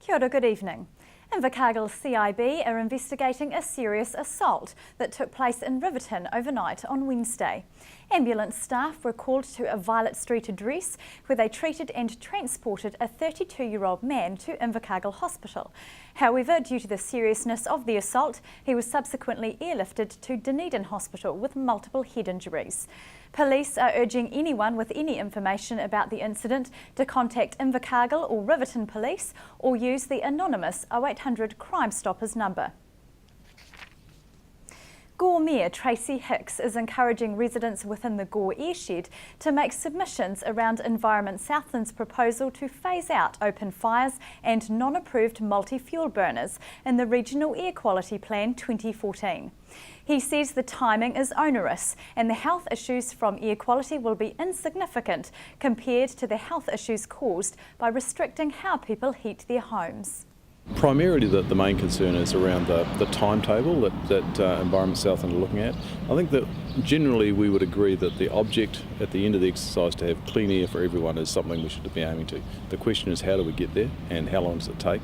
Kia ora, good evening. Invercargill CIB are investigating a serious assault that took place in Riverton overnight on Wednesday. Ambulance staff were called to a Violet Street address where they treated and transported a 32-year-old man to Invercargill Hospital. However, due to the seriousness of the assault, he was subsequently airlifted to Dunedin Hospital with multiple head injuries. Police are urging anyone with any information about the incident to contact Invercargill or Riverton Police or use the anonymous 0800 Crime Stoppers number. Gore Mayor Tracy Hicks is encouraging residents within the Gore airshed to make submissions around Environment Southland's proposal to phase out open fires and non-approved multi-fuel burners in the Regional Air Quality Plan 2014. He says the timing is onerous and the health issues from air quality will be insignificant compared to the health issues caused by restricting how people heat their homes. Primarily the main concern is around the timetable that Environment Southland are looking at. I think that generally we would agree that the object at the end of the exercise to have clean air for everyone is something we should be aiming to. The question is, how do we get there and how long does it take?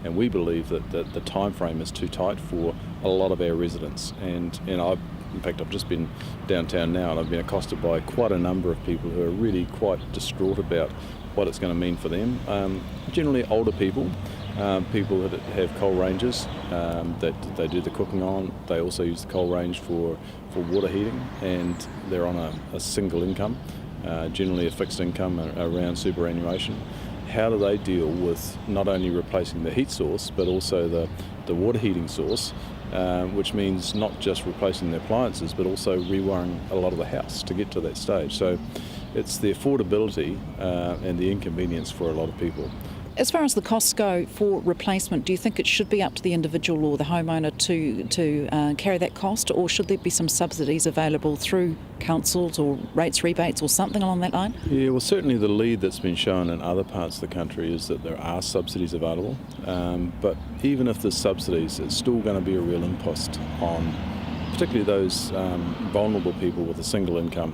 And we believe that the time frame is too tight for a lot of our residents. And in fact, I've just been downtown now and I've been accosted by quite a number of people who are really quite distraught about what it's going to mean for them. Generally older people. People that have coal ranges that they do the cooking on. They also use the coal range for water heating, and they're on a single income, generally a fixed income around superannuation. How do they deal with not only replacing the heat source but also the water heating source, which means not just replacing the appliances but also rewiring a lot of the house to get to that stage. So it's the affordability and the inconvenience for a lot of people. As far as the costs go for replacement, do you think it should be up to the individual or the homeowner to carry that cost, or should there be some subsidies available through councils or rates rebates or something along that line? Yeah, well, certainly the lead that's been shown in other parts of the country is that there are subsidies available, but even if there's subsidies, it's still going to be a real impost on particularly those vulnerable people with a single income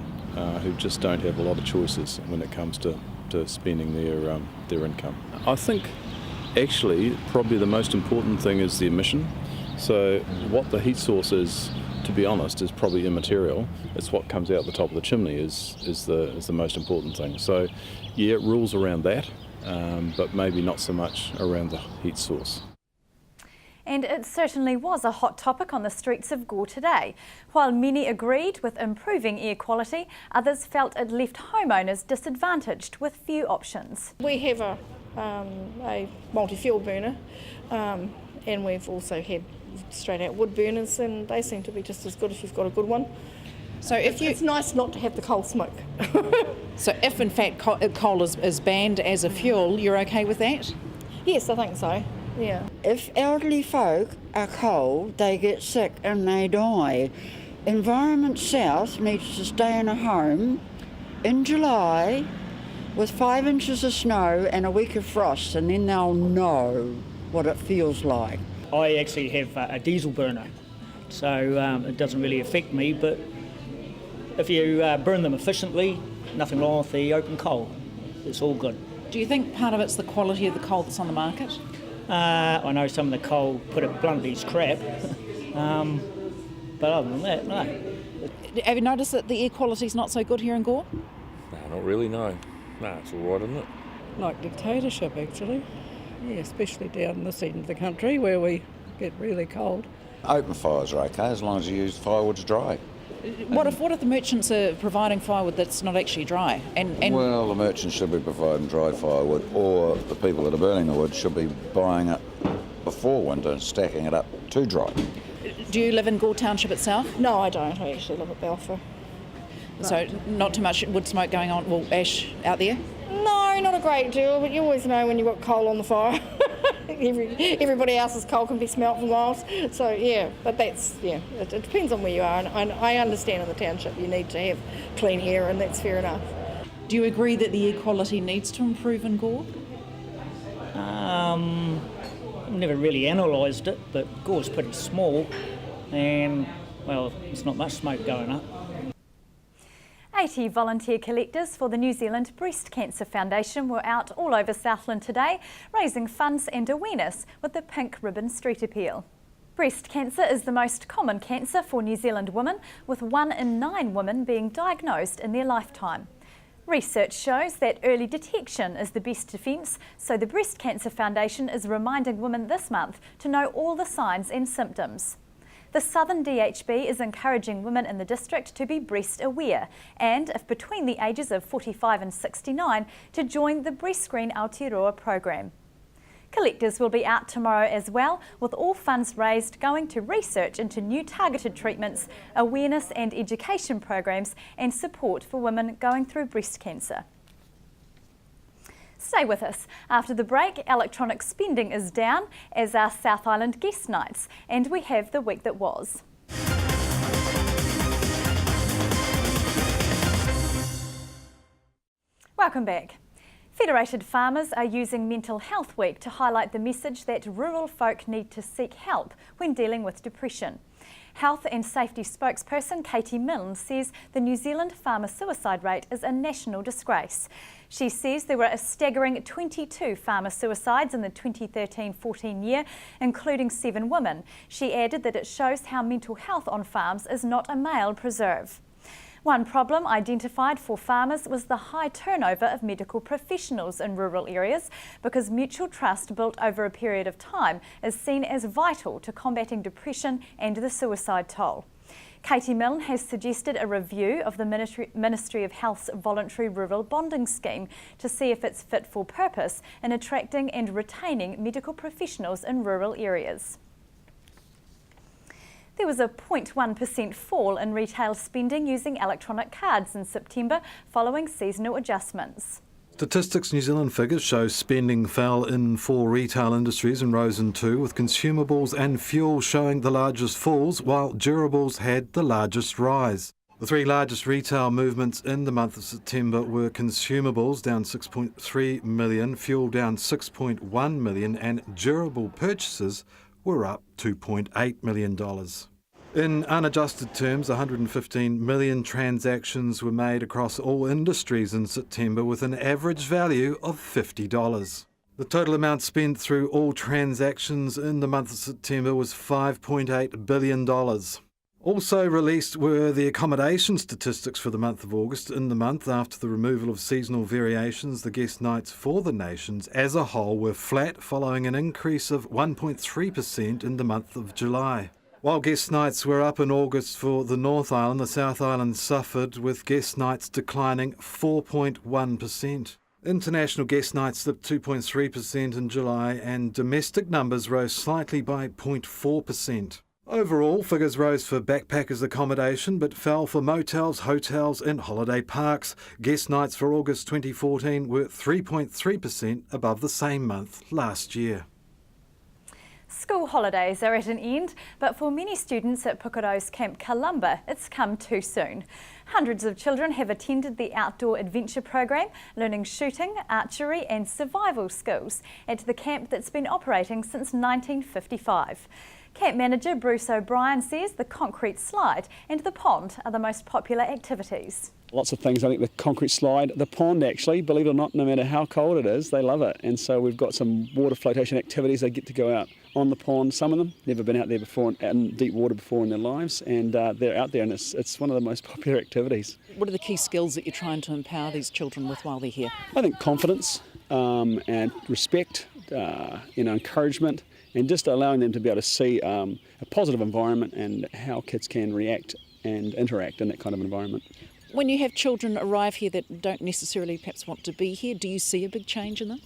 who just don't have a lot of choices when it comes to spending their income. I think actually probably the most important thing is the emission. So what the heat source is, to be honest, is probably immaterial. It's what comes out the top of the chimney is the most important thing. So yeah, rules around that, but maybe not so much around the heat source. And it certainly was a hot topic on the streets of Gore today. While many agreed with improving air quality, others felt it left homeowners disadvantaged with few options. We have a multi-fuel burner, and we've also had straight out wood burners, and they seem to be just as good if you've got a good one. So it's nice not to have the coal smoke. So if in fact coal is banned as a fuel, you're okay with that? Yes, I think so. Yeah. If elderly folk are cold, they get sick and they die. Environment South needs to stay in a home in July with 5 inches of snow and a week of frost, and then they'll know what it feels like. I actually have a diesel burner, so it doesn't really affect me, but if you burn them efficiently, nothing wrong with the open coal. It's all good. Do you think part of it's the quality of the coal that's on the market? I know some of the coal, put it bluntly, is crap, but other than that, no. Have you noticed that the air quality's not so good here in Gore? No, not really, no. No, it's all right, isn't it? Like dictatorship, actually. Yeah, especially down in this end of the country where we get really cold. Open fires are okay as long as you use firewood to dry. What if the merchants are providing firewood that's not actually dry? And well, the merchants should be providing dry firewood, or the people that are burning the wood should be buying it before winter and stacking it up to dry. Do you live in Gore Township itself? No, I don't. I actually live at Balfour. So not too much wood smoke going on, well, ash out there? No, not a great deal, but you always know when you've got coal on the fire. Everybody else's coal can be smelt for miles. So yeah, but that's, yeah, it depends on where you are. And I understand in the township you need to have clean air, and that's fair enough. Do you agree that the air quality needs to improve in Gore? I've never really analysed it, but Gore's pretty small and, well, there's not much smoke going up. 80 volunteer collectors for the New Zealand Breast Cancer Foundation were out all over Southland today, raising funds and awareness with the Pink Ribbon Street Appeal. Breast cancer is the most common cancer for New Zealand women, with 1 in 9 women being diagnosed in their lifetime. Research shows that early detection is the best defence, so the Breast Cancer Foundation is reminding women this month to know all the signs and symptoms. The Southern DHB is encouraging women in the district to be breast aware and, if between the ages of 45 and 69, to join the Breast Screen Aotearoa program. Collectors will be out tomorrow as well, with all funds raised going to research into new targeted treatments, awareness and education programs and support for women going through breast cancer. Stay with us. After the break, electronic spending is down, as are South Island guest nights, and we have the week that was. Welcome back. Federated farmers are using Mental Health Week to highlight the message that rural folk need to seek help when dealing with depression. Health and Safety spokesperson Katie Milne says the New Zealand farmer suicide rate is a national disgrace. She says there were a staggering 22 farmer suicides in the 2013-14 year, including 7 women. She added that it shows how mental health on farms is not a male preserve. One problem identified for farmers was the high turnover of medical professionals in rural areas, because mutual trust built over a period of time is seen as vital to combating depression and the suicide toll. Katie Milne has suggested a review of the Ministry of Health's voluntary rural bonding scheme to see if it's fit for purpose in attracting and retaining medical professionals in rural areas. There was a 0.1% fall in retail spending using electronic cards in September following seasonal adjustments. Statistics New Zealand figures show spending fell in 4 retail industries and rose in 2, with consumables and fuel showing the largest falls, while durables had the largest rise. The 3 largest retail movements in the month of September were consumables down 6.3 million, fuel down 6.1 million, and durable purchases were up $2.8 million. In unadjusted terms, 115 million transactions were made across all industries in September, with an average value of $50. The total amount spent through all transactions in the month of September was $5.8 billion. Also released were the accommodation statistics for the month of August. In the month after the removal of seasonal variations, the guest nights for the nations as a whole were flat, following an increase of 1.3% in the month of July. While guest nights were up in August for the North Island, the South Island suffered, with guest nights declining 4.1%. International guest nights slipped 2.3% in July, and domestic numbers rose slightly by 0.4%. Overall, figures rose for backpackers accommodation but fell for motels, hotels and holiday parks. Guest nights for August 2014 were 3.3% above the same month last year. School holidays are at an end, but for many students at Pukero's Camp Kalumba, it's come too soon. Hundreds of children have attended the outdoor adventure program, learning shooting, archery and survival skills at the camp that's been operating since 1955. Camp manager Bruce O'Brien says the concrete slide and the pond are the most popular activities. Lots of things. I think the concrete slide, the pond actually, believe it or not, no matter how cold it is, they love it. And so we've got some water flotation activities. They get to go out on the pond, some of them, never been out there before, in deep water before in their lives, and they're out there, and it's one of the most popular activities. What are the key skills that you're trying to empower these children with while they're here? I think confidence and respect, encouragement, and just allowing them to be able to see a positive environment and how kids can react and interact in that kind of environment. When you have children arrive here that don't necessarily perhaps want to be here, do you see a big change in them?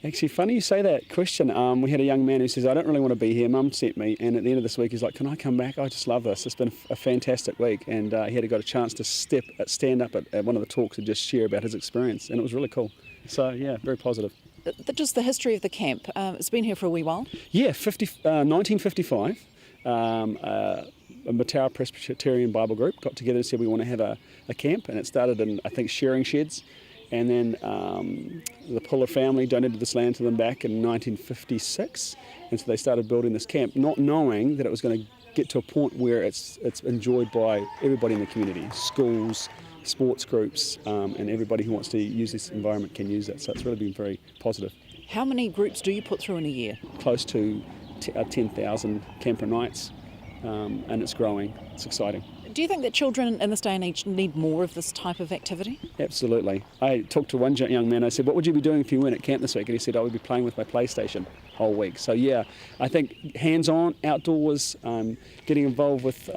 Actually, funny you say that question. We had a young man who says, I don't really want to be here, Mum sent me, and at the end of this week he's like, can I come back? I just love this. It's been a fantastic week, and he had got a chance to stand up at one of the talks and just share about his experience, and it was really cool. So yeah, very positive. Just the history of the camp, it's been here for a wee while? Yeah, 1955. A Mataura Presbyterian Bible group got together and said we want to have a camp, and it started in, I think, sharing sheds, and then the Puller family donated this land to them back in 1956, and so they started building this camp, not knowing that it was going to get to a point where it's enjoyed by everybody in the community, schools, sports groups, and everybody who wants to use this environment can use it. So it's really been very positive. How many groups do you put through in a year? Close to 10,000 camper nights, and it's growing. It's exciting. Do you think that children in this day and age need more of this type of activity? Absolutely. I talked to one young man, I said, what would you be doing if you weren't at camp this week? And he said, I would be playing with my PlayStation whole week. So yeah, I think hands-on, outdoors, getting involved with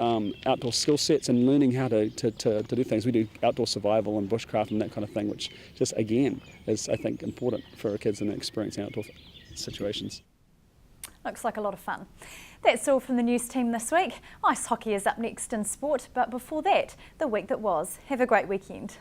outdoor skill sets and learning how to do things. We do outdoor survival and bushcraft and that kind of thing, which just, again, is, I think, important for our kids in experiencing outdoor situations. Looks like a lot of fun. That's all from the news team this week. Ice hockey is up next in sport, but before that, the week that was. Have a great weekend.